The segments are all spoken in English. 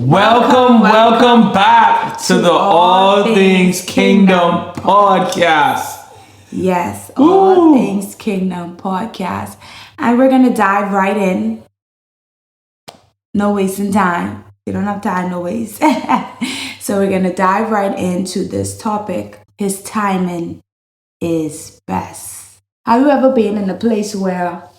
Welcome back to the All Things Kingdom podcast. Yes, All Things Kingdom podcast. And we're going to dive right in. No wasting time. We don't have time, no waste. So we're going to dive right into this topic. His timing is best. Have you ever been in a place where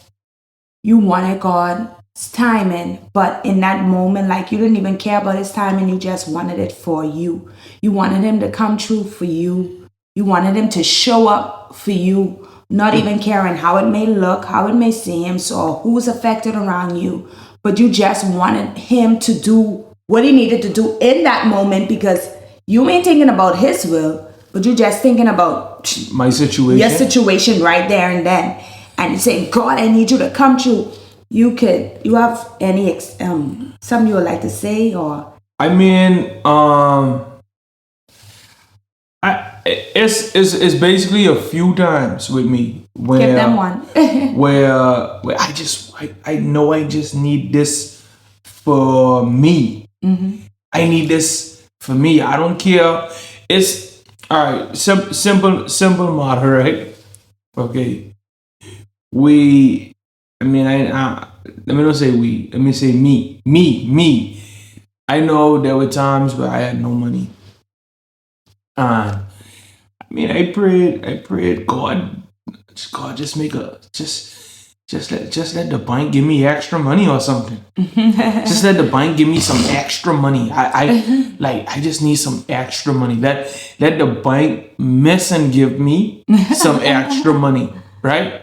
you wanted God's timing, but in that moment, like you didn't even care about his timing, you just wanted it for you. You wanted him to come true for you. You wanted him to show up for you, not even caring how it may look, how it may seem, or who's affected around you. But you just wanted him to do what he needed to do in that moment because you ain't thinking about his will, but you're just thinking about my situation. Your situation right there and then. And you say, God, I need you to come true. You have any something you would like to say, or? I mean, it's basically a few times with me where give them one. where I know I just need this for me. Mm-hmm. I need this for me. I don't care. It's all right. Simple matter, right? Okay. Let me not say we. Let me say me. I know there were times where I had no money. I prayed, God, just let the bank give me extra money or something. Just let the bank give me some extra money. I just need some extra money. Let the bank miss and give me some extra money, right?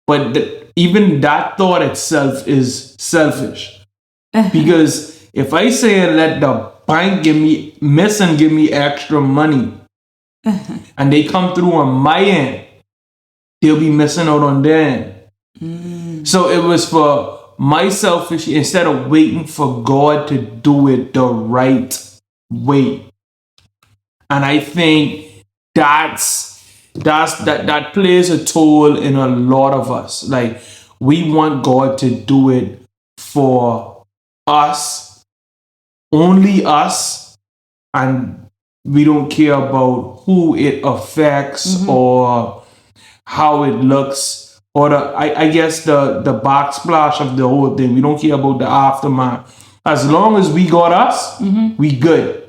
But even that thought itself is selfish. Because if I say let the bank miss and give me extra money, and they come through on my end, they'll be missing out on their end. So it was for my selfish, instead of waiting for God to do it the right way. And I think that plays a toll in a lot of us. Like, we want God to do it for us, only us, and we don't care about who it affects or how it looks, or I guess the backsplash of the whole thing. We don't care about the aftermath. As long as we got us, we good.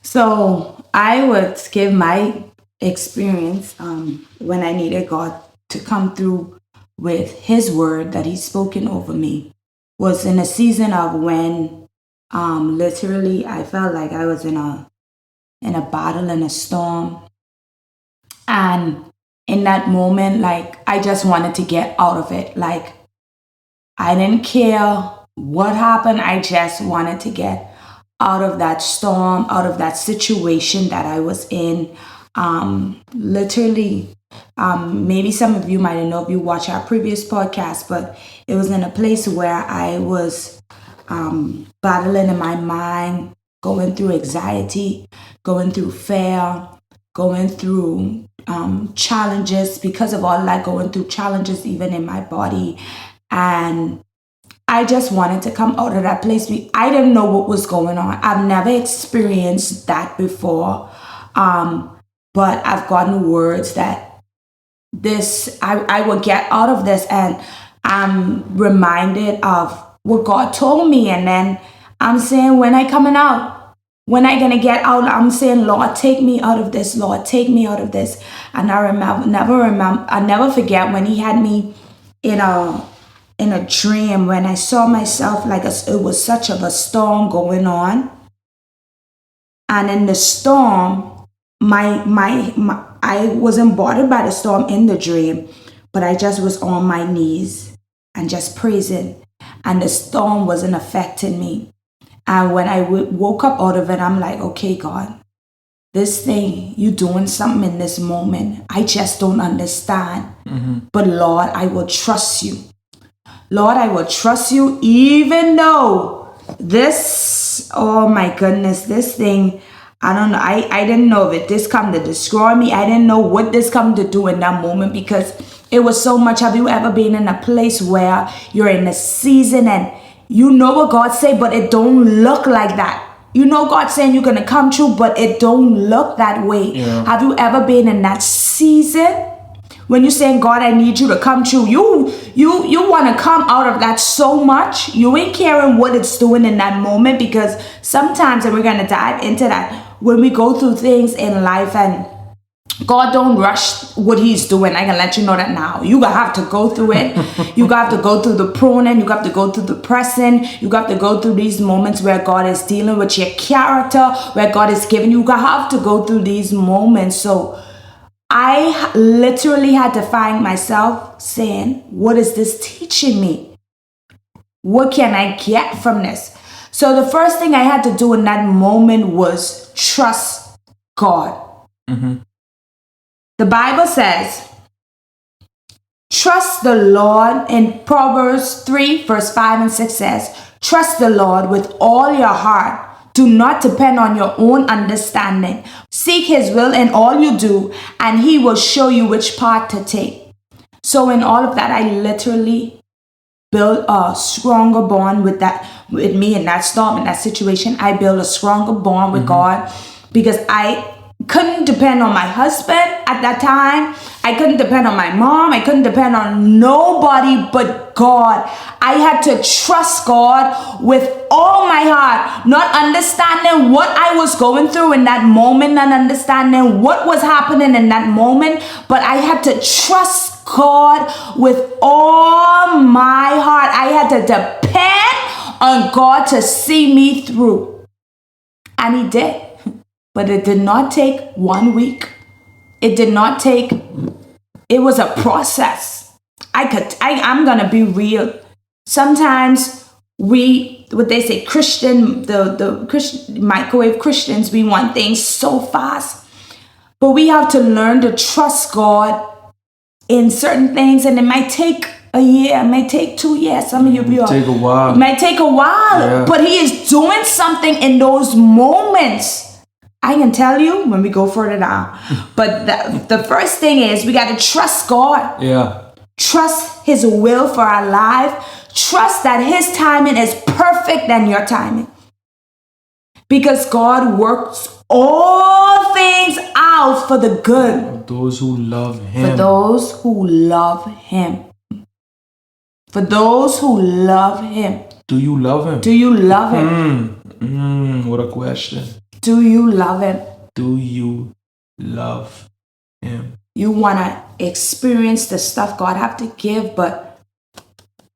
So I would give my experience when I needed God to come through with his word that he's spoken over me was in a season of when literally I felt like I was in a battle, in a storm. And in that moment, like, I just wanted to get out of it. Like, I didn't care what happened. I just wanted to get out of that storm, out of that situation that I was in. Literally, maybe some of you might know if you watch our previous podcast, but it was in a place where I was battling in my mind, going through anxiety, going through fear, going through challenges because of all that, going through challenges even in my body. And I just wanted to come out of that place. I didn't know what was going on. I've never experienced that before. But I've gotten words that I will get out of this. And I'm reminded of what God told me. And then I'm saying, when I coming out? When I gonna get out? I'm saying, Lord, take me out of this. Lord, take me out of this. And I never forget when he had me in a dream, when I saw myself like it was such of a storm going on. And in the storm, I wasn't bothered by the storm in the dream, but I just was on my knees and just praising. And the storm wasn't affecting me. And when I woke up out of it, I'm like, okay, God, this thing, you doing something in this moment. I just don't understand. But Lord, I will trust you. Lord, I will trust you even though this, oh my goodness, this thing, I don't know. I didn't know if this come to destroy me. I didn't know what this come to do in that moment because it was so much. Have you ever been in a place where you're in a season and You know what God say, but it don't look like that. You know God saying you're going to come true, but it don't look that way. Yeah. Have you ever been in that season when you're saying, God, I need you to come true? You want to come out of that so much. You ain't caring what it's doing in that moment, because sometimes, and we're going to dive into that, when we go through things in life and God don't rush what he's doing. I can let you know that now. You gonna have to go through it. You got to go through the pruning. You got to go through the pressing. You got to go through these moments where God is dealing with your character, where God is giving you. You have to go through these moments. So I literally had to find myself saying, what is this teaching me? What can I get from this? So the first thing I had to do in that moment was trust God. Mm-hmm. The Bible says, trust the Lord. In Proverbs 3, verse 5 and 6 says, trust the Lord with all your heart. Do not depend on your own understanding. Seek his will in all you do, and he will show you which path to take. So in all of that, I literally built a stronger bond with me in that storm, in that situation. I built a stronger bond with God, because I couldn't depend on my husband at that time. I couldn't depend on my mom. I couldn't depend on nobody but God. I had to trust God with all my heart, not understanding what I was going through in that moment, not understanding what was happening in that moment, but I had to trust God with all my heart. I had to depend on God to see me through. And he did. But it did not take 1 week. It was a process. I'm going to be real. Sometimes what they say, the Christian, microwave Christians, we want things so fast. But we have to learn to trust God in certain things. And it might take a year, it might take 2 years. Some of you take a while. It might take a while. Yeah. But he is doing something in those moments. I can tell you when we go further down. But the first thing is we got to trust God. Yeah. Trust his will for our life. Trust that his timing is perfect than your timing. Because God works all things out for the good. Those who love him. For those who love him. For those who love him. Do you love him? Do you love him? What a question. Do you love him? Do you love him? You want to experience the stuff God have to give, but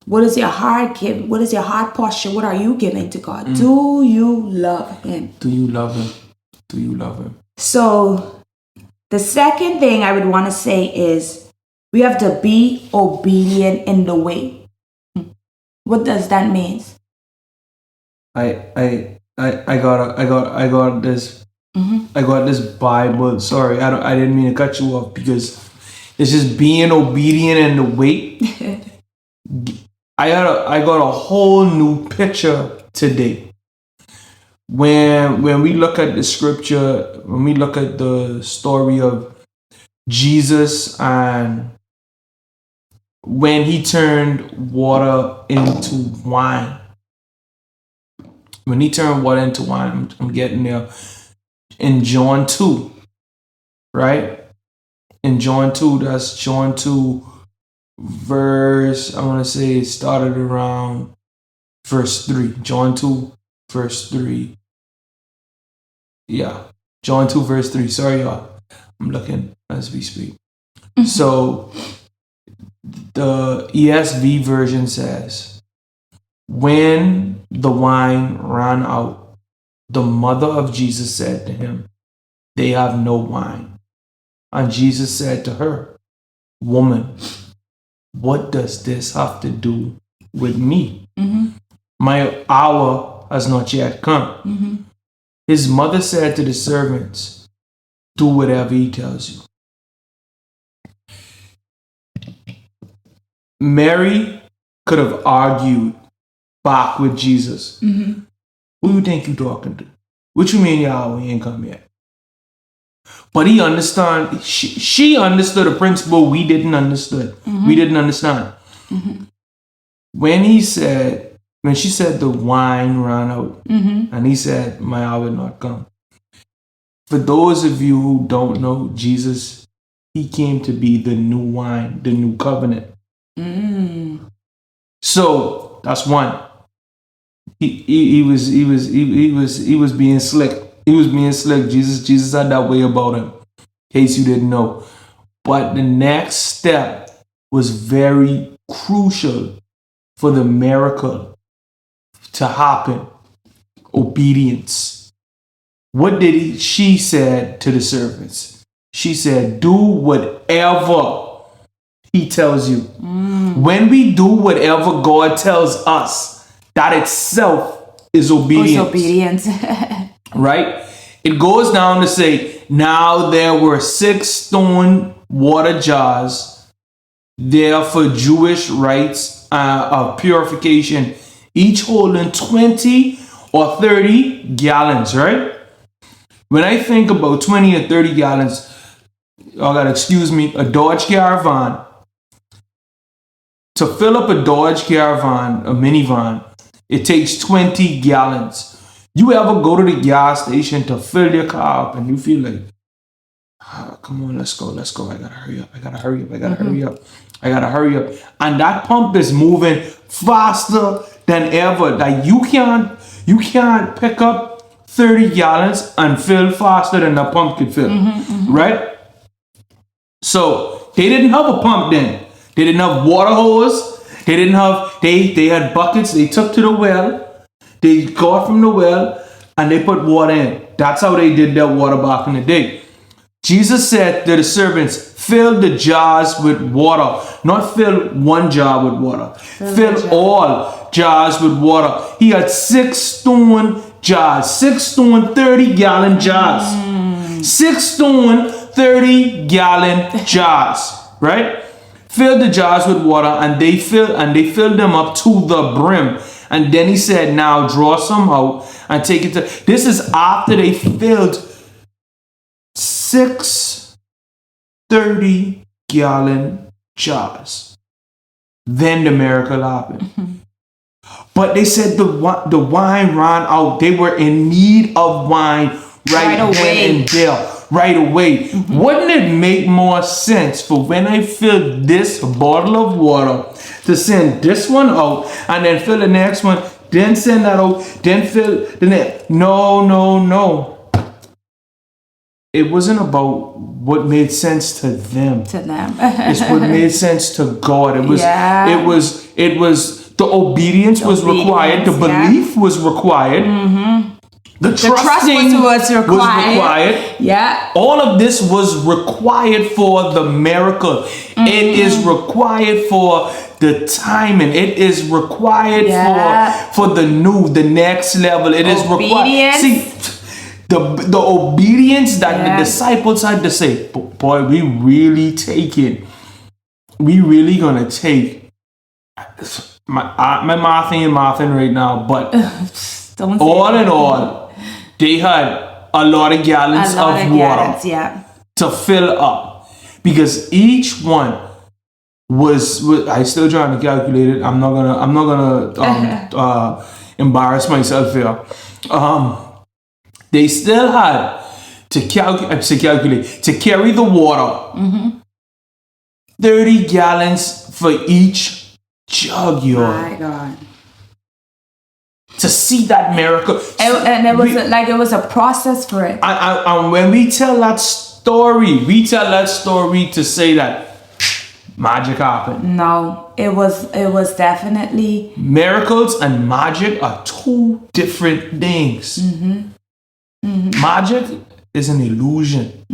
what is your heart give? What is your heart posture? What are you giving to God? Do you love him? Do you love him? Do you love him? So the second thing I would want to say is we have to be obedient in the way. What does that mean? I got this. I got this Bible. Sorry, I didn't mean to cut you off, because it's just being obedient in the wait. I got a whole new picture today. When we look at the scripture, when we look at the story of Jesus, and when he turned water into wine. When he turned water into wine, I'm getting there. In John 2, right? In John 2, that's John 2, verse, I want to say it started around verse 3. John 2, verse 3. Yeah, John 2, verse 3. Sorry, y'all. I'm looking as we speak. So, the ESV version says, when the wine ran out, the mother of Jesus said to him, they have no wine. And Jesus said to her, woman, what does this have to do with me? My hour has not yet come. His mother said to the servants, do whatever he tells you. Mary could have argued back with Jesus. Who you think you talking to? What you mean your hour ain't come yet? But he understand. She understood a principle we didn't understood. We didn't understand. When he said, when she said the wine ran out, and he said, my hour will not come. For those of you who don't know Jesus, he came to be the new wine, the new covenant. So that's one. He was being slick. He was being slick. Jesus had that way about him. In case you didn't know. But the next step was very crucial for the miracle to happen. Obedience. What did she said to the servants? She said, do whatever he tells you. When we do whatever God tells us, that itself is obedience. Right? It goes down to say, now there were 6 stone water jars there for Jewish rites of purification, each holding 20 or 30 gallons, right? When I think about 20 or 30 gallons, y'all gotta excuse me, a Dodge Caravan, to fill up a Dodge Caravan, a minivan, it takes 20 gallons. You ever go to the gas station to fill your car up and you feel like, come on, let's go. I gotta hurry up. And that pump is moving faster than ever. Like you can't pick up 30 gallons and fill faster than the pump could fill. Right? So they didn't have a pump then. They didn't have water hose. They had buckets they took to the well. They got from the well and they put water in. That's how they did their water back in the day. Jesus said to the servants, fill the jars with water. Not fill one jar with water. Fill all jars with water. He had 6 stone jars. 6 stone 30-gallon jars. 6 stone 30-gallon jars. Right? Fill the jars with water and they filled them up to the brim. And then he said, now draw some out and take it to... This is after they filled 6 30-gallon jars. Then the miracle happened. But they said the wine ran out. They were in need of wine right then and there. Right away. Wouldn't it make more sense for when I fill this bottle of water to send this one out and then fill the next one, then send that out, then fill the next? No. It wasn't about what made sense to them. It's what made sense to God. It was the obedience was required. The belief was required. The trusting was required. Yeah. All of this was required for the miracle. It is required for the timing. It is required for the next level. It is required. See, the obedience that the disciples had to say, boy, we really gonna take my mouth ain't mouthing right now, but all in all, they had a lot of gallons of water to fill up, because each one was I still trying to calculate it. I'm not gonna embarrass myself here. They still had to calculate to carry the water. 30 gallons for each jug, y'all. My God. To see that miracle. And it was a process for it. And when we tell that story, to say that magic happened. No, it was definitely... Miracles and magic are 2 different things. Magic is an illusion.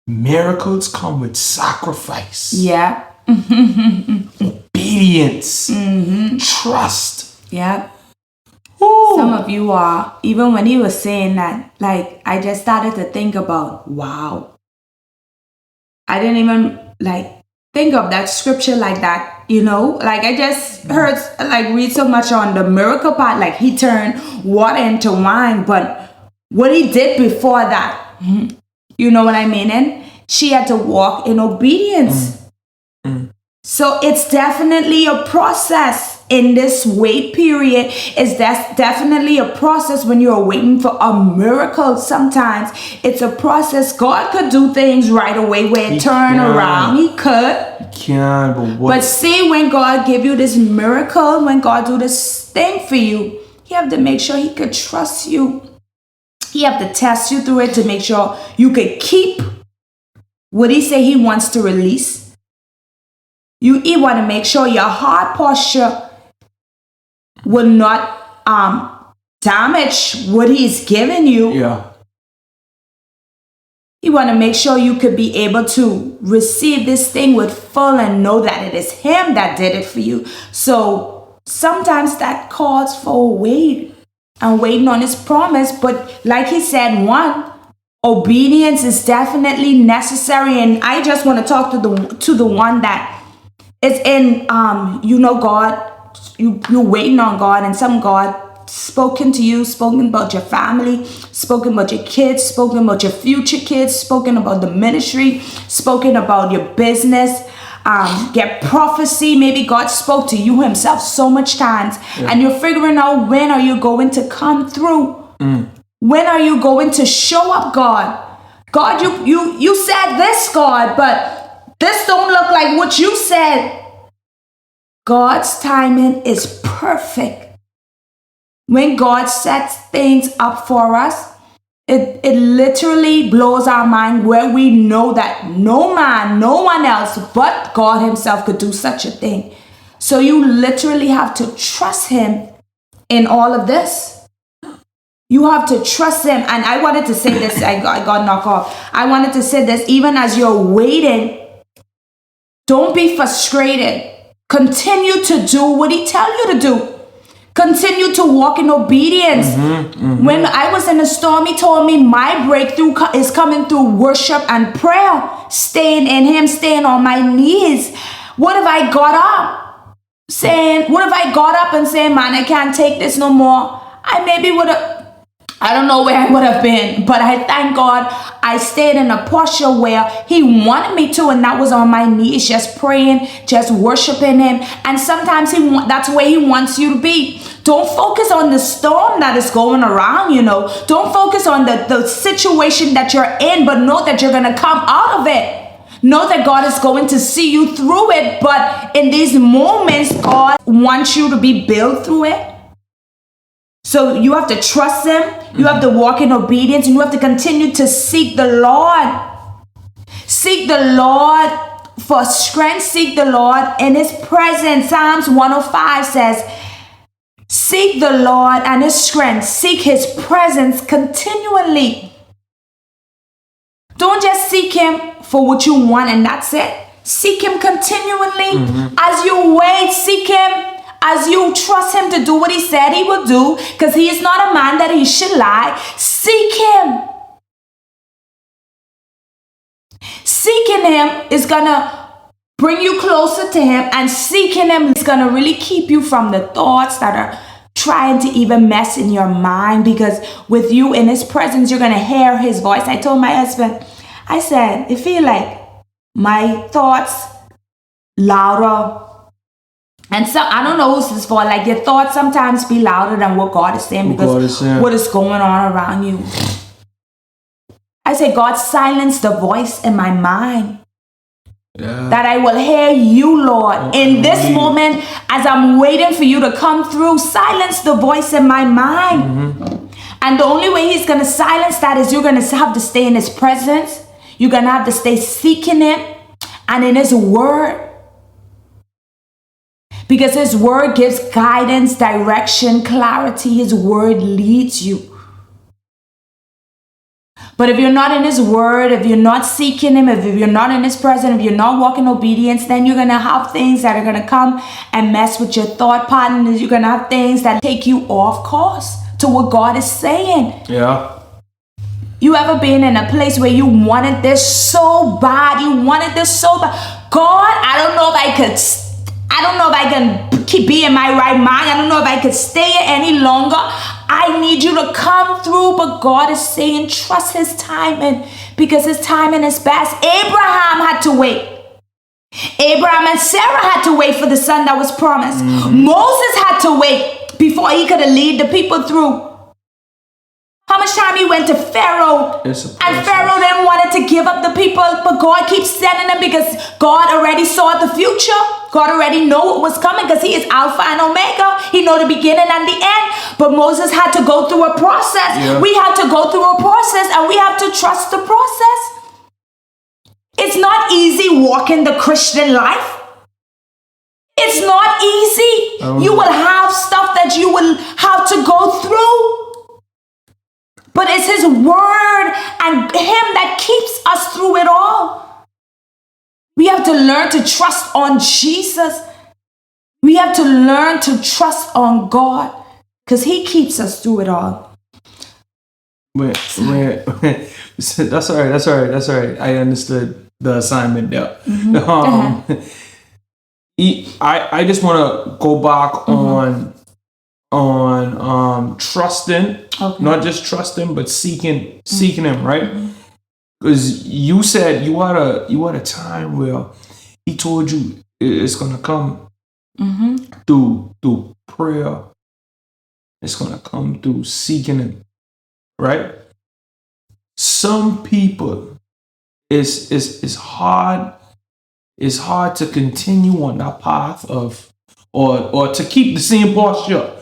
Miracles come with sacrifice. Yeah. Obedience. Trust. Yeah. Ooh. Some of you are, even when he was saying that, like, I just started to think about, wow. I didn't even, think of that scripture like that, Like, I just heard, read so much on the miracle part, like, he turned water into wine, but what he did before that, you know what I mean? And she had to walk in obedience. So it's definitely a process. in this wait period is that's definitely a process when you're waiting for a miracle. Sometimes it's a process. God could do things right away where it turn around. He could. He can, but what? But see, when God give you this miracle, when God do this thing for you, He have to make sure He could trust you. He have to test you through it to make sure you could keep what He say He wants to release. He want to make sure your heart posture will not damage what He's given you. Yeah. You want to make sure you could be able to receive this thing with full and know that it is Him that did it for you. So sometimes that calls for wait and waiting on His promise. But like He said, obedience is definitely necessary. And I just want to talk to the one that is in, God, you're waiting on God, and some God spoken to you, spoken about your family, spoken about your kids, spoken about your future kids, spoken about the ministry, spoken about your business, get prophecy. Maybe God spoke to you Himself so much times, and you're figuring out, when are you going to come through? When are you going to show up, God? God, you said this, God, but this don't look like what you said. God's timing is perfect. When God sets things up for us, it literally blows our mind, where we know that no man, no one else but God Himself could do such a thing. So you literally have to trust Him in all of this. You have to trust Him. And I wanted to say this, I got knocked off. I wanted to say this, even as you're waiting, don't be frustrated. Continue to do what He tells you to do. Continue to walk in obedience. When I was in a storm, He told me my breakthrough is coming through worship and prayer. Staying in Him, staying on my knees. What if I got up and saying, man, I can't take this no more? I maybe would have, I don't know where I would have been, but I thank God I stayed in a posture where He wanted me to, and that was on my knees, just praying, just worshiping Him. And sometimes that's where He wants you to be. Don't focus on the storm that is going around, Don't focus on the situation that you're in, but know that you're going to come out of it. Know that God is going to see you through it, but in these moments, God wants you to be built through it. So you have to trust Him, you have to walk in obedience, and you have to continue to seek the Lord. Seek the Lord for strength, seek the Lord in His presence. Psalms 105 says, seek the Lord and His strength, seek His presence continually. Don't just seek Him for what you want and that's it. Seek Him continually. As you wait, seek Him. As you trust Him to do what He said He will do, because He is not a man that He should lie. Seek Him. Seeking Him is going to bring you closer to Him, and seeking Him is going to really keep you from the thoughts that are trying to even mess in your mind, because with you in His presence, you're going to hear His voice. I told my husband, I said, it feel like my thoughts louder. And so I don't know who's this for. Like, your thoughts sometimes be louder than what God is saying, because what is going on around you. I say, God, silence the voice in my mind. That I will hear you, Lord. In this moment, as I'm waiting for you to come through, silence the voice in my mind. And the only way He's going to silence that is you're going to have to stay in His presence. You're going to have to stay seeking Him and in His word. Because His word gives guidance, direction, clarity. His word leads you. But if you're not in His word, if you're not seeking Him, if you're not in His presence, if you're not walking obedience, then you're going to have things that are going to come and mess with your thought patterns. You're going to have things that take you off course to what God is saying. Yeah. You ever been in a place where you wanted this so bad? You wanted this so bad. God, I don't know if I can keep being in my right mind. I don't know if I could stay here any longer. I need you to come through. But God is saying, trust His timing, because His timing is best. Abraham had to wait. Abraham and Sarah had to wait for the son that was promised. Moses had to wait before he could lead the people through. How much time he went to Pharaoh, and Pharaoh didn't want to give up the people, but God keeps sending them because God already saw the future. God already know what was coming because he is Alpha and Omega. He know the beginning and the end. But Moses had to go through a process. Yeah. We have to go through a process, and we have to trust the process. It's not easy walking the Christian life. It's not easy. You will have stuff that you will have to go through. But it's his word and him that keeps us through it all. We have to learn to trust on Jesus. We have to learn to trust on God because he keeps us through it all. That's all right. I understood the assignment there. I just want to go back on trusting, not just trusting, but seeking him, right? Because you said you had a time where he told you it's gonna come through prayer. It's gonna come through seeking him, right? Some people, it's hard to continue on that path of or to keep the same posture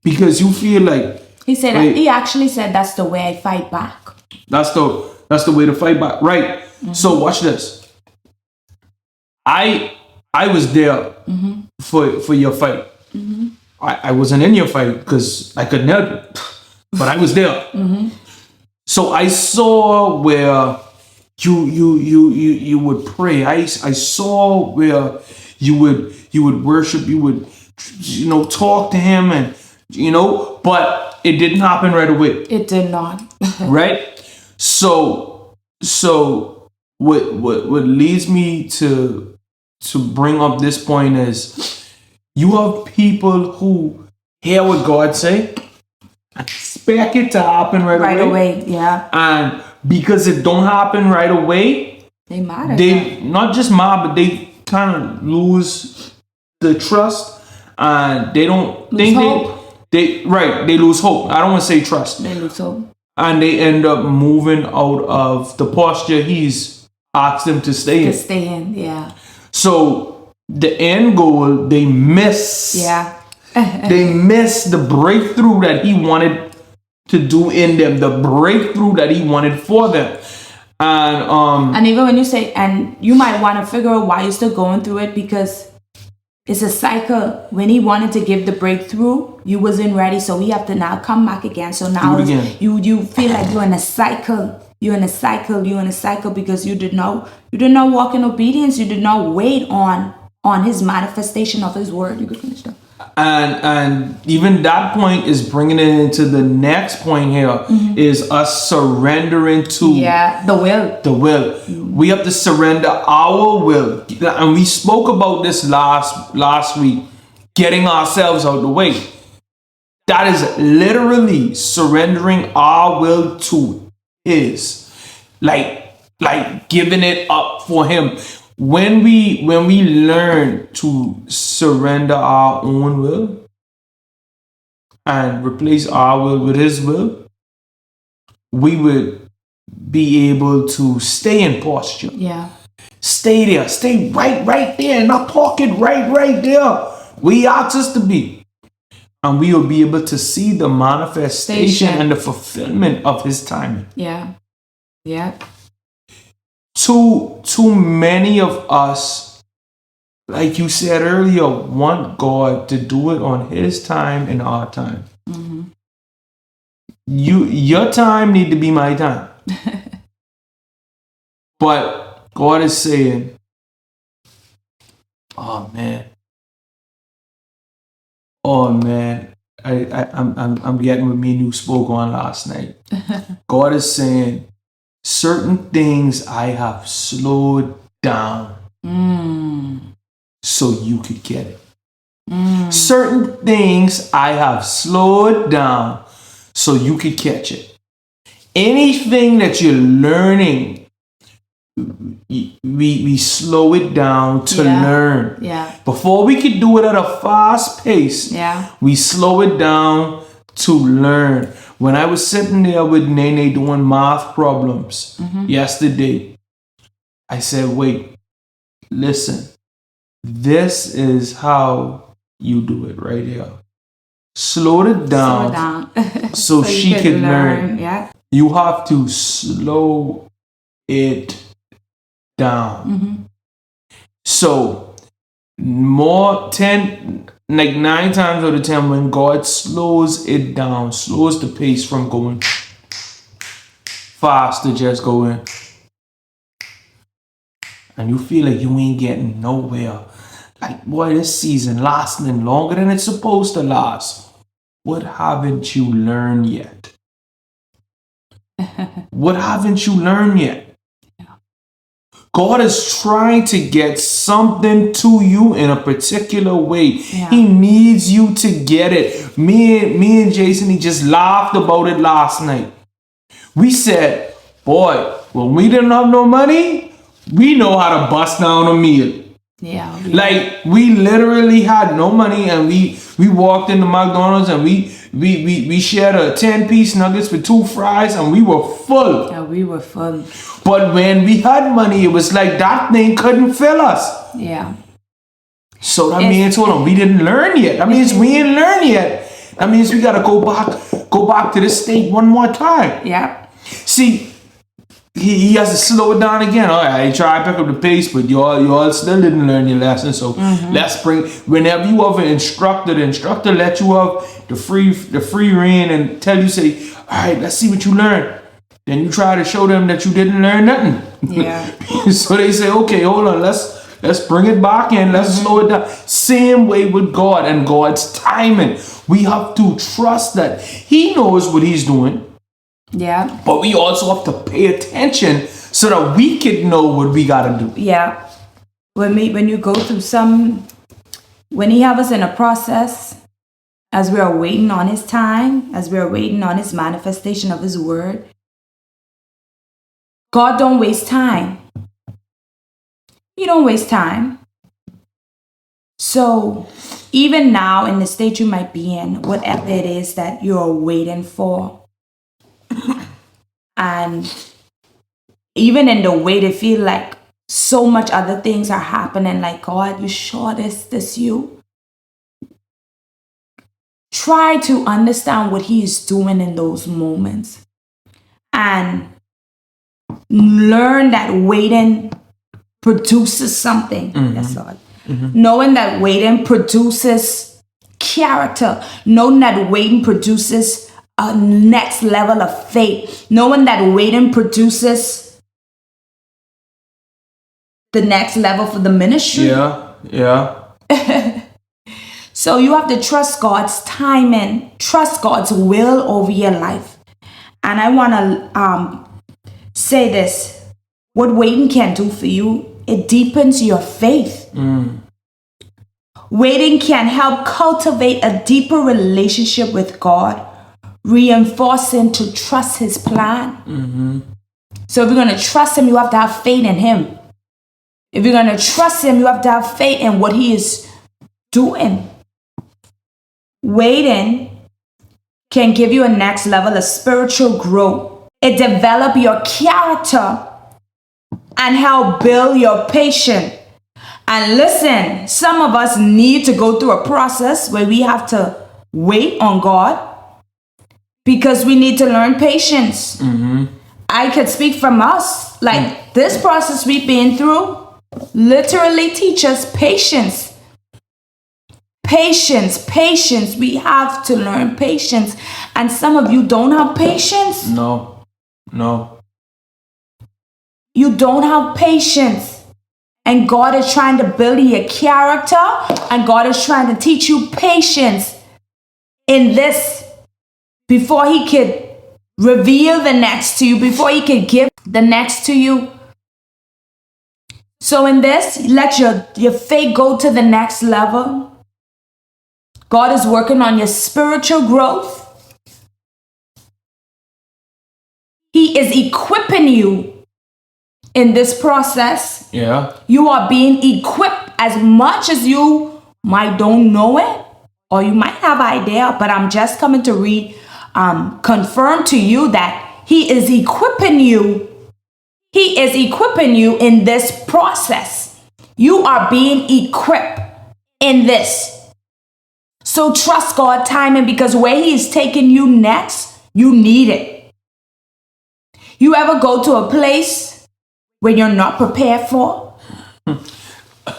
because you feel like he said he actually said that's the way I fight back. That's the way to fight back, right? So watch this. I was there for your fight. I wasn't in your fight because I couldn't help it, but I was there. So I saw where you would pray. I saw where you would worship. You would talk to him and but it didn't happen right away. It did not. Right? So what leads me to bring up this point is you have people who hear what God say and expect it to happen right away. Yeah. And because it don't happen right away, they mad. They not just mad, but they kind of lose the trust and they don't think they lose hope. I don't want to say trust. They lose hope. And they end up moving out of the posture he's asked them to stay in. To stay in, yeah. So the end goal, they miss. Yeah. They miss the breakthrough that he wanted to do in them, the breakthrough that he wanted for them. And even when you say, and you might want to figure out why you're still going through it because it's a cycle. When he wanted to give the breakthrough, you wasn't ready, so we have to now come back again. So now you feel like you're in a cycle. You're in a cycle because you did not walk in obedience. You did not wait on his manifestation of his word. You could finish that. And even that point is bringing it into the next point here is us surrendering to the will. We have to surrender our will, and we spoke about this last week, getting ourselves out of the way. That is literally surrendering our will to his, like giving it up for him. When we learn to surrender our own will and replace our will with his will, we would be able to stay in posture. Yeah. Stay there. Stay right there in our pocket, right there. We asked us to be. And we will be able to see the manifestation and the fulfillment of his timing. Yeah. Yeah. Too many of us, like you said earlier, want God to do it on his time and our time. Your time need to be my time. But God is saying, oh man, I'm getting what me and you spoke on last night. God is saying, certain things I have slowed down so you could get it. Certain things I have slowed down so you could catch it. Anything that you're learning, we slow it down to learn. Yeah. Before we could do it at a fast pace, we slow it down to learn. When I was sitting there with Nene doing math problems yesterday, I said, wait, listen, this is how you do it right here. Slow it down, so she can learn. Yeah. You have to slow it down. So like 9 times out of 10, when God slows it down, slows the pace from going fast to just going, and you feel like you ain't getting nowhere. Like, boy, this season lasting longer than it's supposed to last. What haven't you learned yet? What haven't you learned yet? God is trying to get something to you in a particular way. He needs you to get it. Me and Jason, he just laughed about it last night. We said, boy, when we didn't have no money, we know how to bust down a meal. Yeah. Like, we literally had no money, and we walked into McDonald's, and we shared a 10-piece nuggets with 2 fries, and we were full. Yeah, we were full. But when we had money, it was like that thing couldn't fill us. Yeah. So that means, hold on, we didn't learn yet. That means we ain't learned yet. That means we gotta go back to the state one more time. Yeah. See, he has to slow it down again. All right, try to pick up the pace, but y'all still didn't learn your lesson. So let's bring. Whenever you have an instructor, the instructor let you have the free rein and tell you, say, all right, let's see what you learned. Then you try to show them that you didn't learn nothing. Yeah. So they say, okay, hold on, let's bring it back in. Let's slow it down. Same way with God and God's timing. We have to trust that He knows what He's doing. Yeah. But we also have to pay attention so that we can know what we gotta do. Yeah. When you go through when He have us in a process, as we are waiting on His time, as we are waiting on His manifestation of His word, God don't waste time. He don't waste time. So even now in the state you might be in, whatever it is that you're waiting for, and even in the way they feel like so much other things are happening, like, God, you sure this you? Try to understand what He is doing in those moments and learn that waiting produces something. That's all. Knowing that waiting produces character, knowing that waiting produces a next level of faith, knowing that waiting produces the next level for the ministry. Yeah. So you have to trust God's timing, trust God's will over your life. And I want to say this: what waiting can do for you, it deepens your faith. Waiting can help cultivate a deeper relationship with God, reinforcing to trust His plan. So if you're going to trust Him, you have to have faith in Him. If you're going to trust Him, you have to have faith in what He is doing. Waiting can give you a next level of spiritual growth. It develops your character and help build your patience. And listen, some of us need to go through a process where we have to wait on God, because we need to learn patience. I could speak from us. Like, this process we've been through literally teach us patience. Patience. We have to learn patience. And some of you don't have patience. No. You don't have patience. And God is trying to build your character. And God is trying to teach you patience in this, before He could reveal the next to you, before He could give the next to you. So in this, let your faith go to the next level. God is working on your spiritual growth. He is equipping you in this process. Yeah. You are being equipped as much as you might don't know it, or you might have idea, but I'm just coming to confirm to you that he is equipping you. He is equipping you in this process. You are being equipped in this. So trust God timing, because where he is taking you next, you need it. You ever go to a place when you're not prepared for?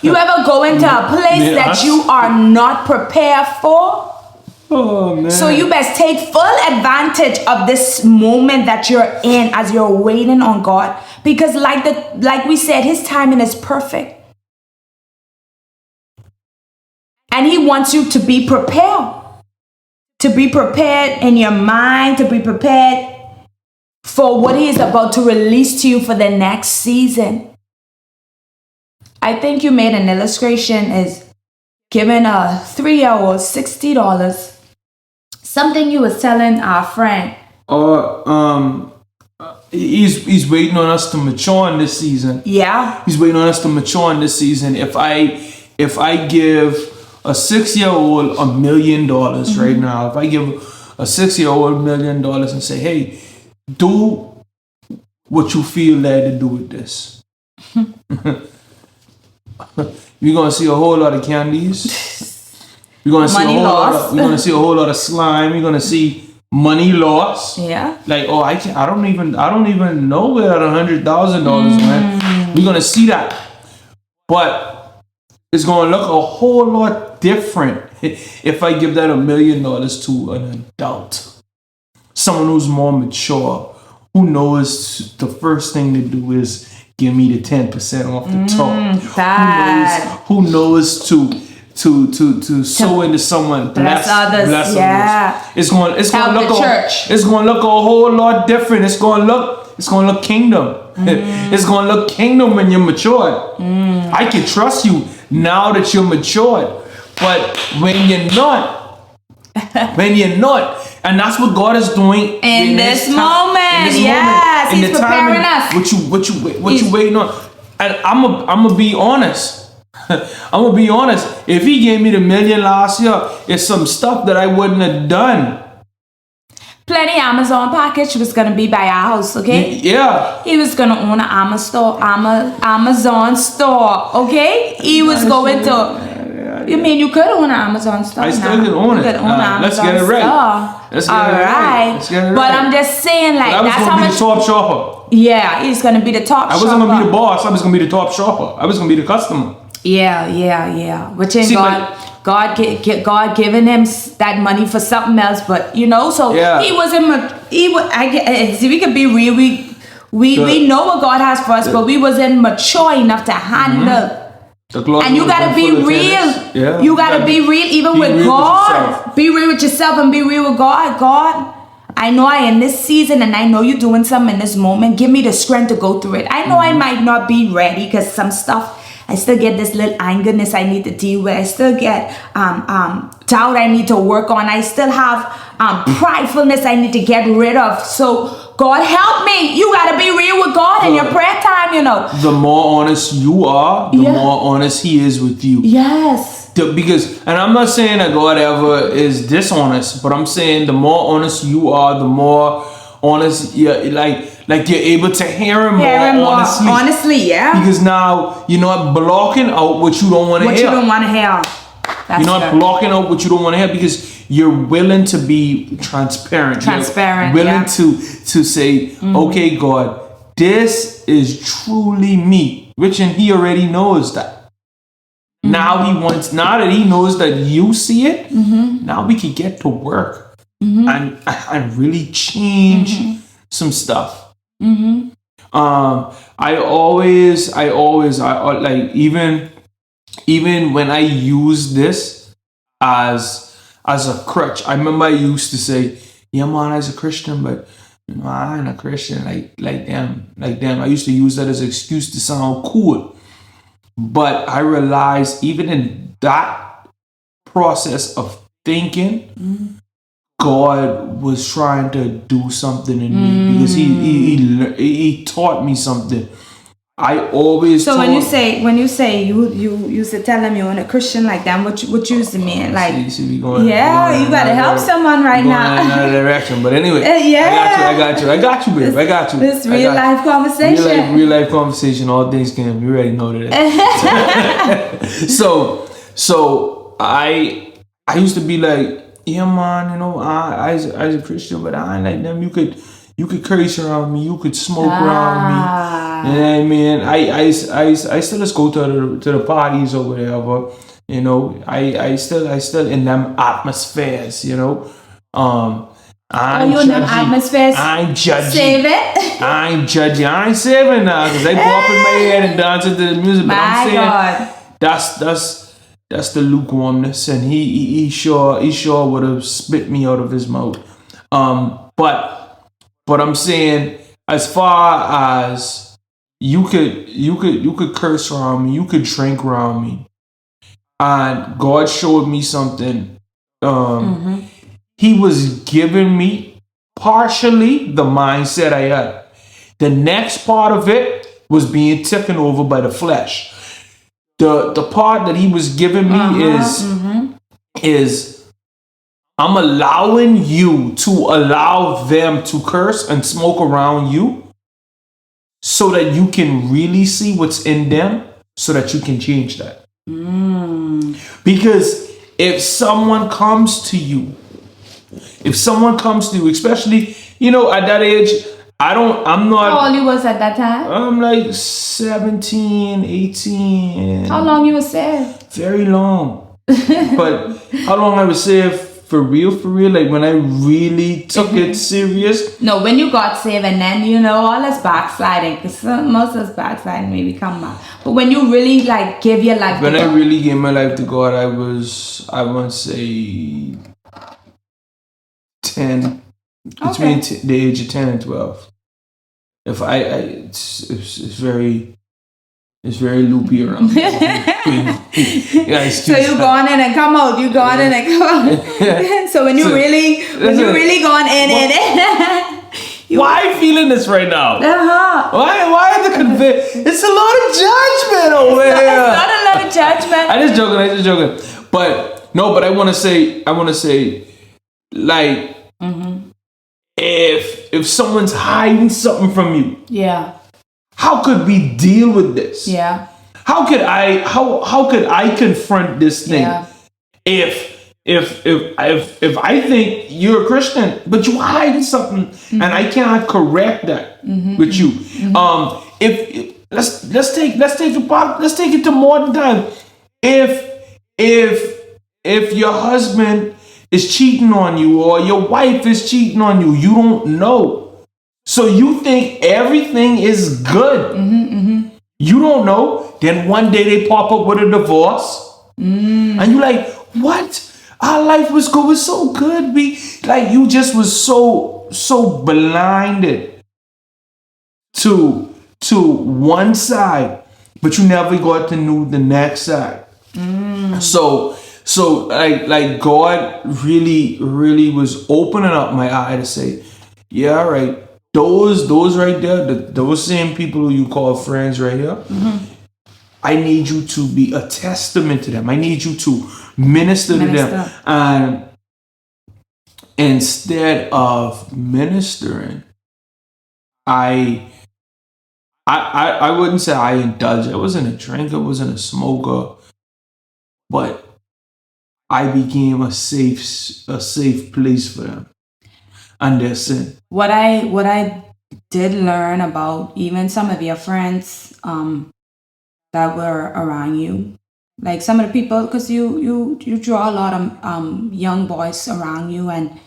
You ever go into a place that you are not prepared for? Oh, man. So you best take full advantage of this moment that you're in as you're waiting on God. Because like we said, his timing is perfect. And he wants you to be prepared. To be prepared in your mind, to be prepared for what he is about to release to you for the next season. I think you made an illustration is giving a 3-year-old $60. Something you was telling our friend. He's waiting on us to mature in this season. Yeah. He's waiting on us to mature in this season. If I give a 6-year-old $1 million right now, if I give a 6-year-old $1 million and say, hey, do what you feel led to do with this. You're gonna see a whole lot of candies. You're gonna see money loss. You're gonna see a whole lot of slime. You're gonna see money loss. Yeah. Like, oh, I don't even know where that $100,000 went. We're gonna see that, but it's gonna look a whole lot different if I give that $1 million to an adult, someone who's more mature, who knows the first thing to do is give me the 10% off the top. Who knows to sow into someone, bless others. Yeah. It's gonna look a whole lot different. It's gonna look kingdom. It's gonna look kingdom when you're matured. I can trust you now that you're matured, but when you're not, and that's what God is doing in this moment. Yes, he's preparing us. What you waiting on? And I'm gonna be honest. I'm gonna be honest. If he gave me the $1 million last year, it's some stuff that I wouldn't have done. Plenty Amazon package was gonna be by our house, okay? Yeah. He was gonna own an Amazon store, okay? He was going to. You mean you could own an Amazon store? I still could own it. Let's get it right. All right. Let's get it right. But I'm just saying, like, that's how much. I was gonna be the top shopper. Yeah, he's gonna be the top shopper. I wasn't gonna be the boss. I was gonna be the top shopper. I was gonna be the customer. Yeah. Which in God giving him that money for something else, but so he wasn't. We could be real. We know what God has for us, but we wasn't mature enough to handle. And you gotta be real. Yeah. You gotta be real, even with God. Be real with yourself and be real with God. God, I know I in this season, and I know you're doing something in this moment. Give me the strength to go through it. I know I might not be ready because some stuff. I still get this little angerness I need to deal with. I still get doubt I need to work on. I still have pridefulness I need to get rid of. So God help me. You gotta be real with God in your prayer time, The more honest you are, the more honest he is with you. Yes. And I'm not saying that God ever is dishonest, but I'm saying the more honest you are, the more honest like you're able to hear him more honestly. Honestly, yeah. Because now you're not blocking out what you don't want to hear. What you don't want to hear. You're not blocking out what you don't want to hear because you're willing to be transparent. You're willing to say, okay, God, this is truly me. Which and he already knows that. Now that he knows that you see it, now we can get to work and really change some stuff. I always like even when I use this as a crutch. I remember I used to say, yeah man, as a Christian, but I ain't a Christian like them. I used to use that as an excuse to sound cool. But I realized even in that process of thinking, God was trying to do something in me because he taught me something. I always. So when you say you used to tell them you weren't a Christian like that, what you used to mean? Like, see, we going. Yeah, you gotta help someone right now. In another direction, but anyway. Yeah. I got you, babe. I got you. This real life conversation. Real life conversation. All things can. We already know that. So I used to be like, yeah, man, you know, I as a Christian, but I ain't like them. You could curse around me. You could smoke around me. You know what I mean? I still just go to the parties or whatever. You know, I still in them atmospheres. You know, I ain't you in them atmospheres. I ain't judging. Save it. I ain't judging. I ain't saving now because they go up in my head and dance to the music. But I'm saying that's the lukewarmness, and he sure would have spit me out of his mouth. But I'm saying, as far as you could curse around me, you could drink around me, and God showed me something. He was giving me partially the mindset I had. The next part of it was being taken over by the flesh. The part that he was giving me is I'm allowing you to allow them to curse and smoke around you so that you can really see what's in them so that you can change that. Because if someone comes to you, especially, you know, at that age, I'm not. How old you was at that time? I'm like 17, 18. How long you was saved? Very long. But how long I was saved for real, like when I really took it serious? No, when you got saved and then, you know, all this backsliding, because most of us backsliding maybe come back. But when you really like give your life to God. When I really gave my life to God, I want to say 10, between the age of 10 and 12. If it's very loopy around. So you go on in and come out. You go on in and come out. So when you really going in, why are you feeling this right now? Why the convict? It's a lot of judgment over here. It's not a lot of judgment. I just joking. But no, but I want to say, like, if someone's hiding something from you, yeah, how could we deal with this? Yeah. How could I confront this thing? Yeah. If I think you're a Christian, but you hiding something, and I cannot correct that with you. If let's take it to modern time. If your husband is cheating on you or your wife is cheating on you, you don't know. So you think everything is good. You don't know. Then one day they pop up with a divorce. And you're like, what? Our life was going so good. You just was so blinded to one side, but you never got to know the next side. So like God really was opening up my eye to say, yeah, right. Those right there, those same people who you call friends right here, I need you to be a testament to them. I need you to minister to them. And instead of ministering, I wouldn't say I indulged. I wasn't a drinker, I wasn't a smoker, but I became a safe place for them and their sin. What I did learn about even some of your friends that were around you, like some of the people, because you draw a lot of young boys around you, and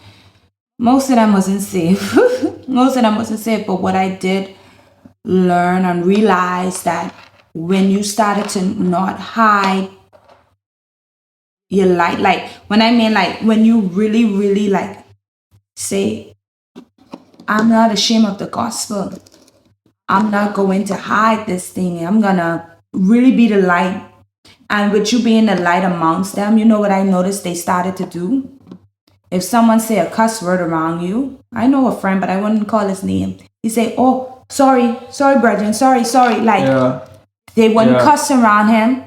most of them wasn't safe. But what I did learn and realize that when you started to not hide your light, like when I mean like when you really like say, I'm not ashamed of the gospel. I'm not going to hide this thing. I'm gonna really be the light. And with you being the light amongst them, you know what I noticed they started to do? If someone say a cuss word around you, I know a friend, but I wouldn't call his name. He say, oh, sorry, brethren, sorry. Like, they wouldn't cuss around him.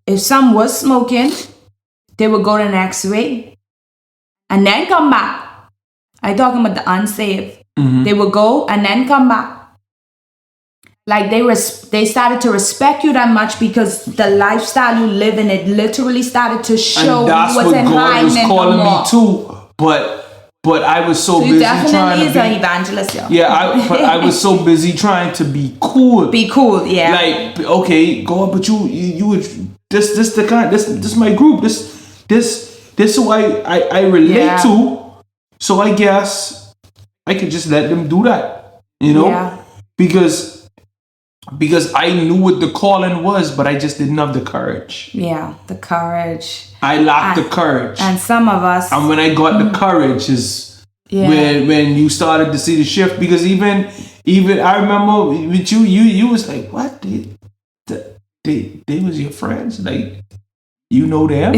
If some was smoking, they would go the next way and then come back. I'm talking about the unsaved. They would go and then come back. Like, they started to respect you that much because the lifestyle you live in, it literally started to show. And that's what God was calling me to. But I was so busy trying to definitely is an evangelist, yo. Yeah, but I was so busy trying to be cool. Be cool, yeah. Like, okay, God, but you would this my group. This who I relate to. So I guess I could just let them do that. You know? Yeah. Because I knew what the calling was, but I just didn't have the courage. Yeah, the courage. I lacked the courage. And some of us. And when I got the courage is when you started to see the shift. Because even I remember with you was like, what? They was your friends? Like, you know them?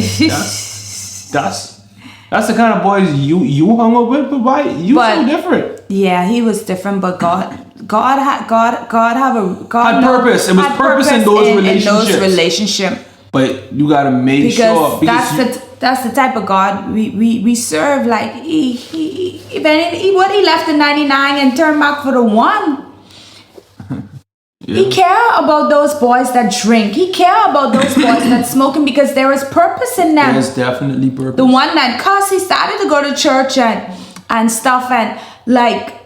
That's the kind of boys you hung up with, but why you so different? Yeah, he was different, but God had purpose. It was purpose in those relationships. But you gotta make sure because that's the type of God we serve. Like he left the 99 and turned back for the one. Yeah. He care about those boys that drink. He care about those boys that smoking because there is purpose in them. There's definitely purpose. The one that cuss, he started to go to church and stuff, and like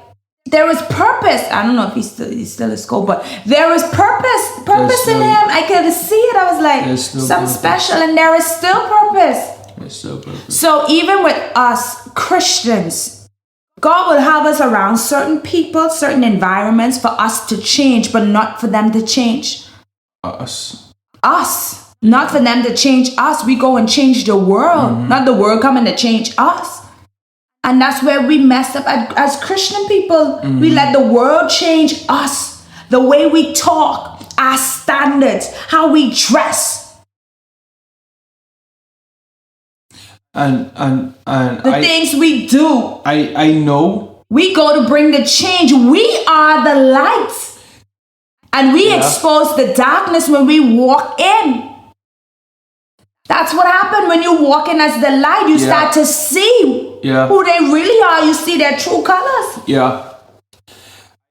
there was purpose. I don't know if he's still at school, but there was purpose in him. I could see it. I was like, something special, and there is still purpose. There's still purpose. So even with us Christians, God will have us around certain people, certain environments for us to change, but not for them to change us. Not for them to change us. We go and change the world, not the world coming to change us. And that's where we mess up as Christian people. We let the world change us. The way we talk, our standards, how we dress. And the things we do. I know. We go to bring the change. We are the lights. And we expose the darkness when we walk in. That's what happened when you walk in as the light. You start to see who they really are. You see their true colors. Yeah.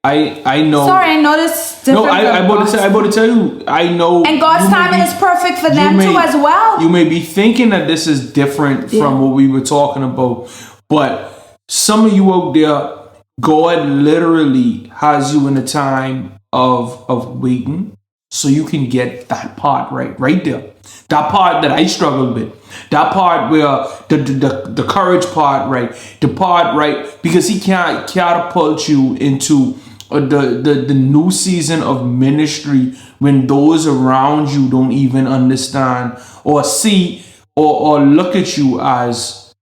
I know. Sorry, I know this different. No, I about to tell you. I know. And God's timing is perfect for them too as well. You may be thinking that this is different from what we were talking about, but some of you out there, God literally has you in a time of waiting, so you can get that part right there. That part that I struggled with. That part where the courage part, right? The part, right? Because he can't catapult you into the new season of ministry when those around you don't even understand or see or look at you as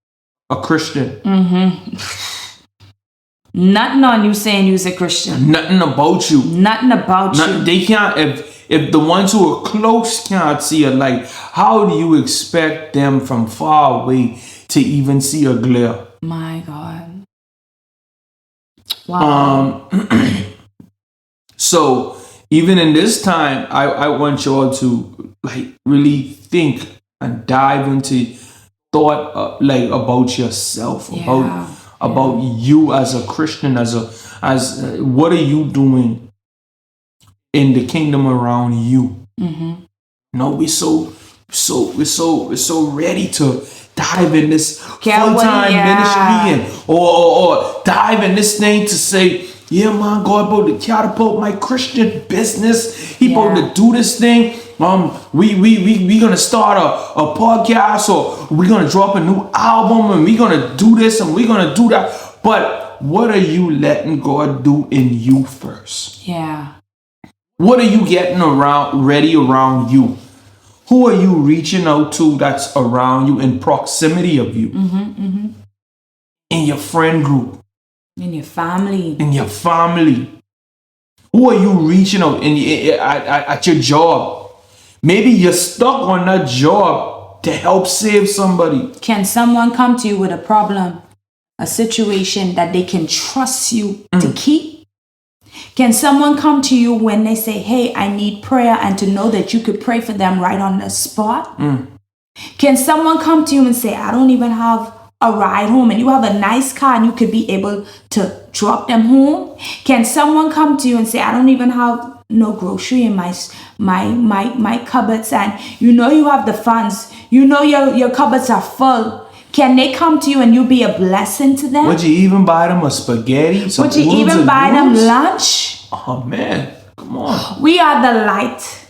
a Christian. Nothing on you saying you're a Christian. Nothing about you. Nothing about you. They can't. If the ones who are close can't see a light, how do you expect them from far away to even see a glare? My God. Wow. So even in this time, I want y'all to like really think and dive into thought like about yourself, about you as a Christian, as what are you doing in the kingdom around you? No, we're so ready to dive in this full-time ministry or dive in this thing to say, yeah, man, God about to catapult my Christian business. He about to do this thing. We gonna start a podcast, or we're gonna drop a new album, and we're gonna do this and we're gonna do that. But what are you letting God do in you first? Yeah. What are you getting ready around you? Who are you reaching out to that's around you, in proximity of you? In your friend group. In your family. Who are you reaching out at your job? Maybe you're stuck on that job to help save somebody. Can someone come to you with a problem a situation that they can trust you to keep? Can someone come to you when they say, hey, I need prayer, and to know that you could pray for them right on the spot? Can someone come to you and say, I don't even have a ride home, and you have a nice car and you could be able to drop them home? Can someone come to you and say, I don't even have no grocery in my cupboards, and you have the funds, your cupboards are full? Can they come to you and you be a blessing to them? Would you even buy them a spaghetti? Would you even buy them lunch? Oh man, come on. We are the light.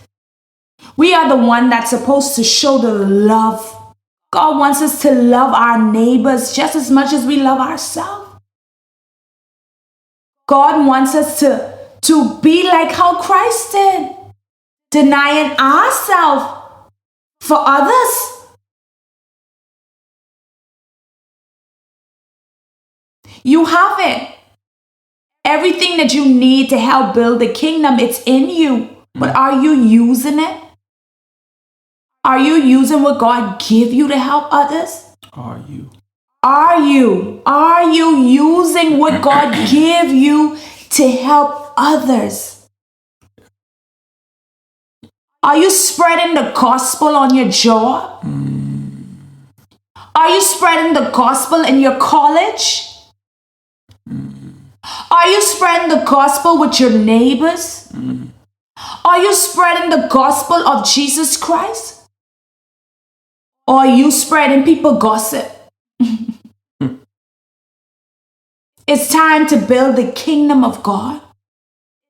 We are the one that's supposed to show the love. God wants us to love our neighbors just as much as we love ourselves. God wants us to be like how Christ did, denying ourselves for others. You have it. Everything that you need to help build the kingdom, it's in you. But are you using it? Are you using what God gave you to help others? Are you using what God gave you to help others? Are you spreading the gospel on your job? Are you spreading the gospel in your college? Are you spreading the gospel with your neighbors? Are you spreading the gospel of Jesus Christ? Or are you spreading people gossip? It's time to build the kingdom of God.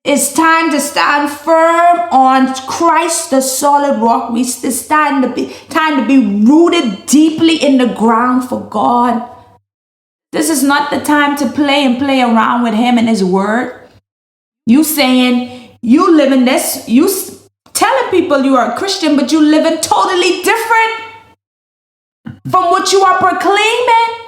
It's time to stand firm on Christ, the solid rock. It's time to be rooted deeply in the ground for God. This is not the time to play around with him and his word. You saying you live in this, you telling people you are a Christian, but you living totally different from what you are proclaiming.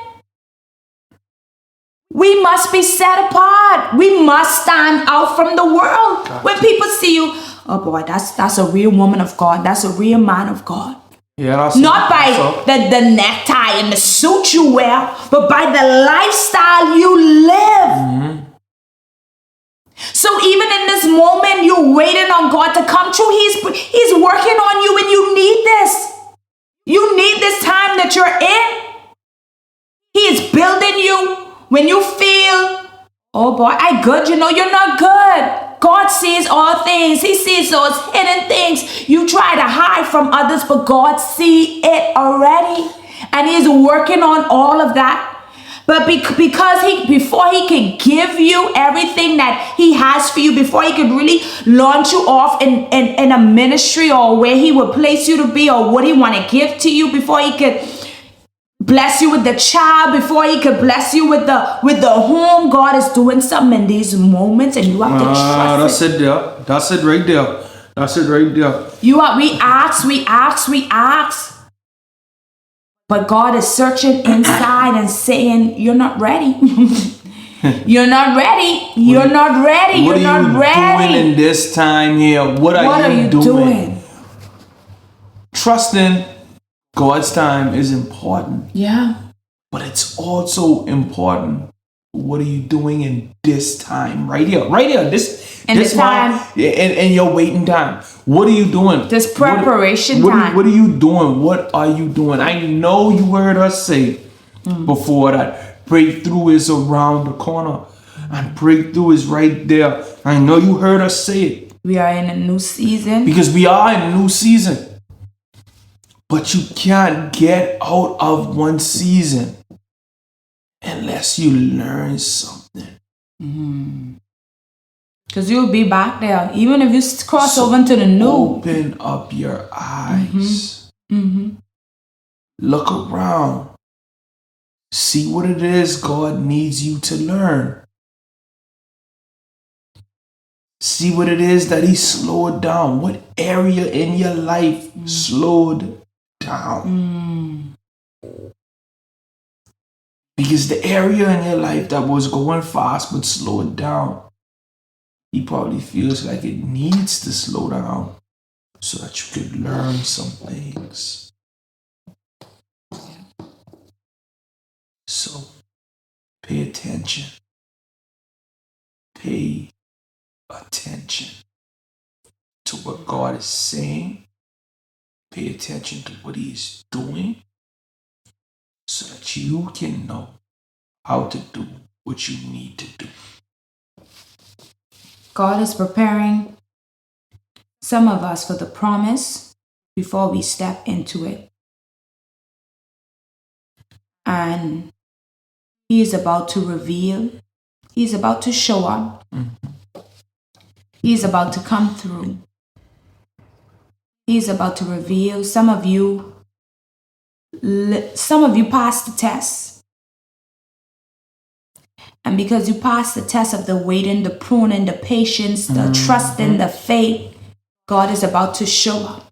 We must be set apart. We must stand out from the world. When people see you, oh boy, that's a real woman of God. That's a real man of God. Yeah, that's not by the necktie and the suit you wear, but by the lifestyle you live. So even in this moment, you're waiting on God to come true. He's working on you, and you need this. You need this time that you're in. He is building you. When you feel, oh boy, I good, you're not good. God sees all things. He sees those hidden things you try to hide from others, but God sees it already. And he's working on all of that. But because before he can give you everything that he has for you, before he could really launch you off in a ministry or where he would place you to be or what he want to give to you, before he could bless you with the child, before he could bless you with the home, God is doing something in these moments, and you have to trust it. That's it right there. We ask. But God is searching inside and saying, you're not ready. You're not ready. You're not ready. What are you doing in this time here? What are you doing? Trusting God's time is important. Yeah. But it's also important. What are you doing in this time? Right here. This time. And your waiting time. What are you doing? This preparation time. What are you doing? What are you doing? I know you heard us say before that breakthrough is around the corner. And breakthrough is right there. I know you heard us say it. We are in a new season. Because we are in a new season. But you can't get out of one season unless you learn something. Because you'll be back there. Even if you cross over into the new. Open up your eyes. Look around. See what it is God needs you to learn. See what it is that he slowed down. What area in your life slowed down? Because the area in your life that was going fast but slowed down, he probably feels like it needs to slow down so that you could learn some things. So Pay attention. Pay attention to what God is saying. Pay attention to what He is doing so that you can know how to do what you need to do. God is preparing some of us for the promise before we step into it. And He is about to reveal. He's about to show up. He's about to come through. He's about to reveal. Some of you passed the test. And because you passed the test of the waiting, the pruning, the patience, the trusting, the faith, God is about to show up.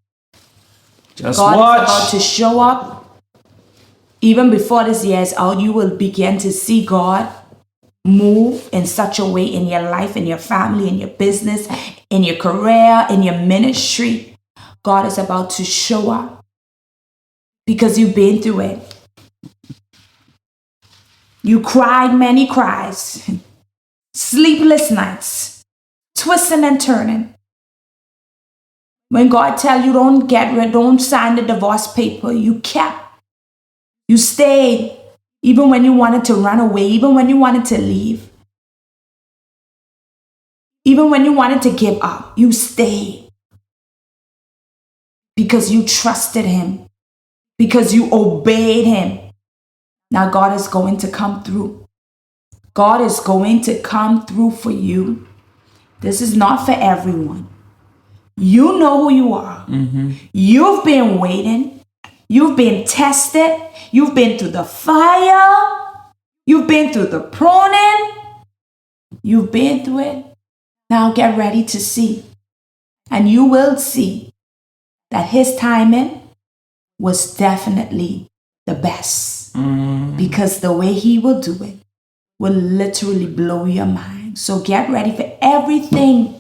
Just God watch. is about to show up. Even before this year is out, you will begin to see God move in such a way in your life, in your family, in your business, in your career, in your ministry. God is about to show up because you've been through it. You cried many cries, sleepless nights, twisting and turning. When God tells you don't sign the divorce paper, you stayed, even when you wanted to run away, even when you wanted to leave, even when you wanted to give up, you stayed because you trusted Him, because you obeyed Him. Now God is going to come through. God is going to come through for you. This is not for everyone. You know who you are. You've been waiting. You've been tested. You've been through the fire. You've been through the pruning. You've been through it. Now get ready to see. And you will see that His timing was definitely the best. Because the way He will do it will literally blow your mind. So get ready for everything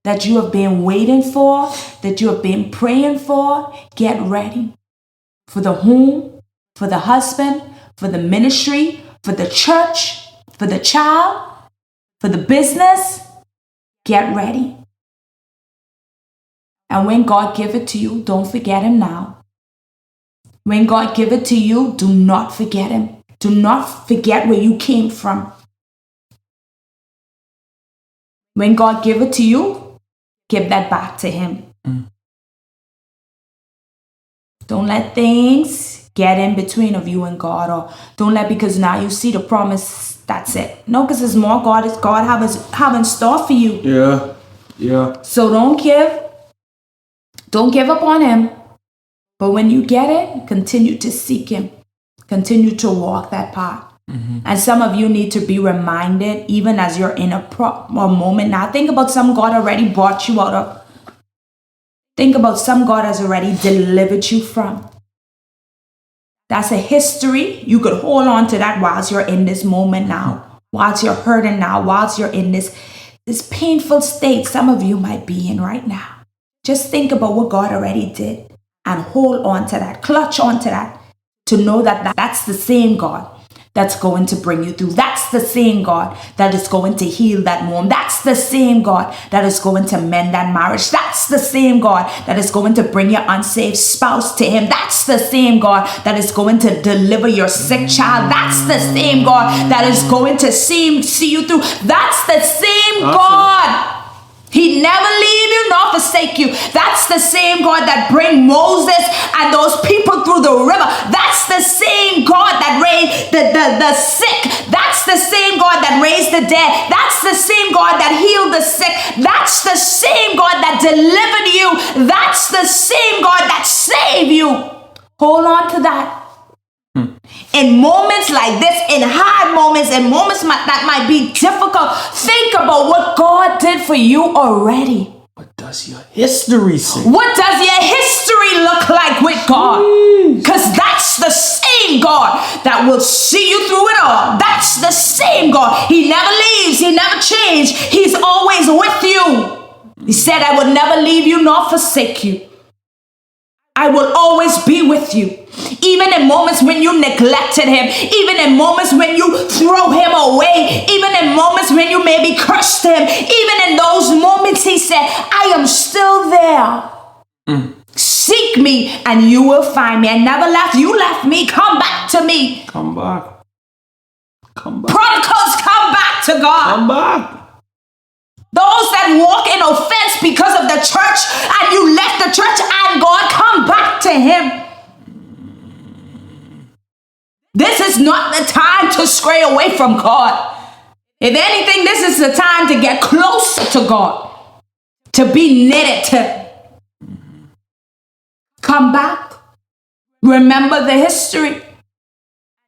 that you have been waiting for, that you have been praying for. Get ready for the home, for the husband, for the ministry, for the church, for the child, for the business. Get ready. And when God give it to you, don't forget Him now. When God give it to you, do not forget Him. Do not forget where you came from. When God give it to you, give that back to Him. Don't let things get in between of you and God, or don't let, because now you see the promise, that's it. No, because there's more God have in store for you. Yeah. So don't give up on Him. But when you get it, continue to seek Him. Continue to walk that path. And some of you need to be reminded, even as you're in a moment now. Think about some God already brought you out of. Think about some God has already delivered you from. That's a history. You could hold on to that whilst you're in this moment now. Whilst you're hurting now. Whilst you're in this painful state some of you might be in right now. Just think about what God already did. And hold on to that. Clutch on to that. To know that that's the same God that's going to bring you through. That's the same God that is going to heal that womb. That's the same God that is going to mend that marriage. That's the same God that is going to bring your unsaved spouse to Him. That's the same God that is going to deliver your sick child. That's the same God that is going to see you through. That's the same God. He never leave you nor forsake you. That's the same God that bring Moses and those people through the river. That's the same God that raised the sick. That's the same God that raised the dead. That's the same God that healed the sick. That's the same God that delivered you. That's the same God that saved you. Hold on to that. In moments like this, in hard moments, in moments that might be difficult, think about what God did for you already. What does your history say? What does your history look like with God? Because that's the same God that will see you through it all. That's the same God. He never leaves. He never changes. He's always with you. He said, I will never leave you nor forsake you. I will always be with you. Even in moments when you neglected him, even in moments when you throw him away, even in moments when you maybe cursed him, even in those moments, he said, I am still there. Seek me and you will find me. I never left. You left me. Come back to me. Come back. Come back. Prodigals, come back to God. Come back. Those that walk in offense because of the church and you left the church and God, come back to him. This is not the time to stray away from God. If anything, this is the time to get closer to God, to be knitted. Come back, remember the history,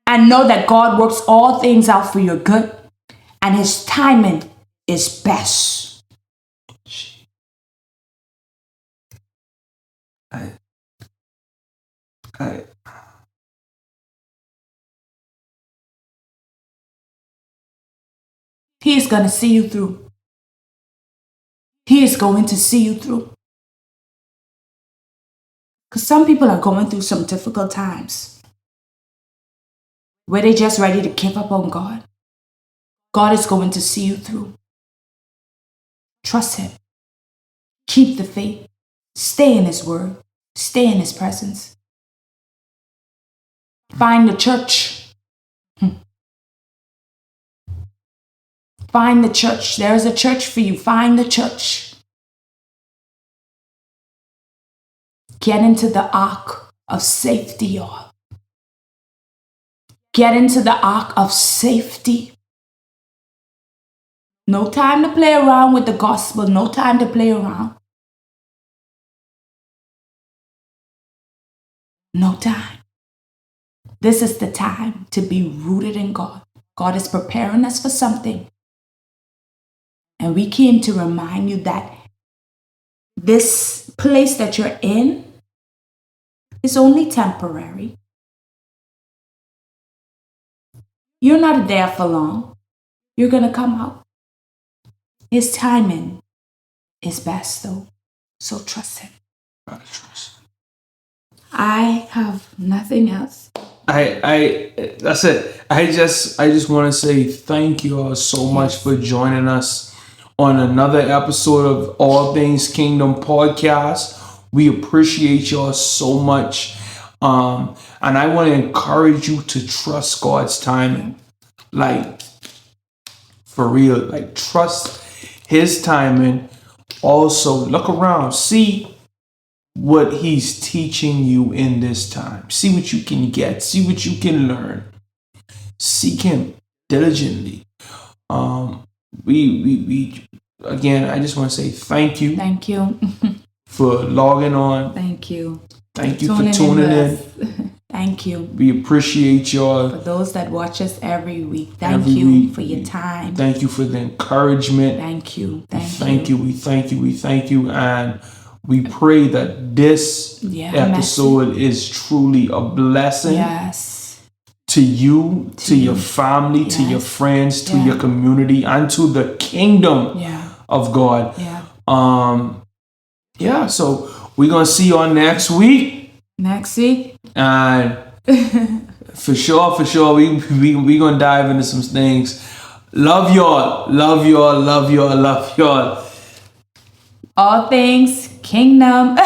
and know that God works all things out for your good, and his timing is best. He is going to see you through. He is going to see you through. Because some people are going through some difficult times where they're just ready to give up on God. God is going to see you through. Trust him. Keep the faith. Stay in his word. Stay in his presence. Find the church. Find the church. There is a church for you. Find the church. Get into the ark of safety, y'all. Get into the ark of safety. No time to play around with the gospel. No time to play around. No time. This is the time to be rooted in God. God is preparing us for something. And we came to remind you that this place that you're in is only temporary. You're not there for long. You're going to come out. His timing is best, though. So trust him. I have nothing else. That's it. I just want to say thank you all so much for joining us on another episode of All Things Kingdom Podcast. We appreciate y'all so much. And I want to encourage you to trust God's timing. Like, for real. Like, trust his timing. Also, look around. See what he's teaching you in this time. See what you can get. See what you can learn. Seek him diligently. We again, I just want to say thank you. Thank you. For logging on. Thank you. Thank you for tuning in. Thank you. We appreciate y'all. For those that watch us every week, thank you for your time. Thank you for the encouragement. Thank you. We thank you. And we pray that this episode is truly a blessing. Yes. To you, to your family, to your friends, to your community, and to the kingdom of God. So we're going to see y'all next week. And for sure, we going to dive into some things. Love y'all. All things kingdom.